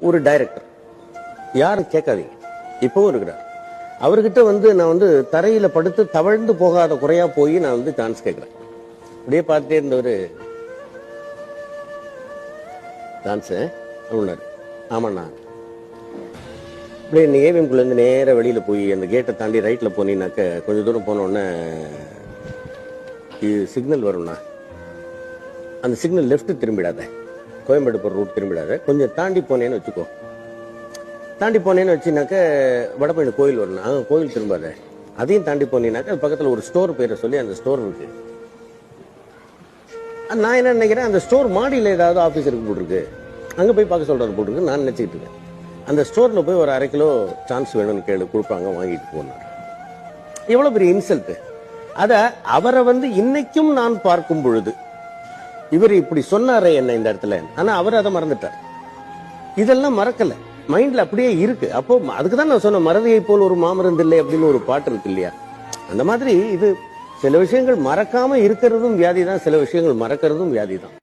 ஒரு டைரக்டர் யாரும் கேட்காதீங்க, இப்பவும் இருக்கிறார். அவர்கிட்ட நான் தரையில படுத்து தவழ்ந்து போகாத குறையா போய் நான் சான்ஸ் கேட்கிறேன். அப்படியே பார்த்துட்டே இருந்தவர் சான்ஸ் அப்படின்னாரு. ஆமாண்ணா. அப்படியே ஏவிஎம்குள்ள இருந்து நேர வெளியில போய் அந்த கேட்டை தாண்டி ரைட்ல போனீங்கன்னாக்க கொஞ்சம் தூரம் போன உடனே சிக்னல் வரும்ண்ணா. அந்த சிக்னல் லெஃப்ட் திரும்பிடாத, கோயம்பேடு போற ரூட் திரும்பிடாத, கொஞ்சம் தாண்டி போனேன்னு வச்சுக்கோ. தாண்டி போனேன்னு வச்சுனாக்க வடபழனி கோயில் வரணும், கோயில் திரும்பாத. அதையும் தாண்டி போனீங்கன்னாக்க அது பக்கத்தில் ஒரு ஸ்டோர் பேரை சொல்லி அந்த ஸ்டோர் இருக்கு. நான் என்ன நினைக்கிறேன், அந்த ஸ்டோர் மாடியில் ஏதாவது ஆஃபீஸ் இருக்கு போட்டிருக்கு, அங்கே போய் பார்க்க சொல்றது போட்டிருக்கு நான் நினைச்சிட்டு இருக்கேன். அந்த ஸ்டோர்ல போய் ஒரு 1/2 கிலோ சான்ஸ் வேணும்னு கேளு, கொடுப்பாங்க, வாங்கிட்டு போனார். எவ்வளவு பெரிய இன்சல்ட். அத அவரை இன்னைக்கும் நான் பார்க்கும் பொழுது இவர் இப்படி சொன்னாரே என்ன இந்த இடத்துல, ஆனா அவர் அதை மறந்துட்டார். இதெல்லாம் மறக்கல, மைண்ட்ல அப்படியே இருக்கு. அப்போ அதுக்குதான் நான் சொன்ன மறதியை போல் ஒரு மாமருந்தில்லை அப்படின்னு ஒரு பாட்டு இருக்கு இல்லையா. அந்த மாதிரி இது சில விஷயங்கள் மறக்காம இருக்கிறதும் வியாதி தான், சில விஷயங்கள் மறக்கிறதும் வியாதி தான்.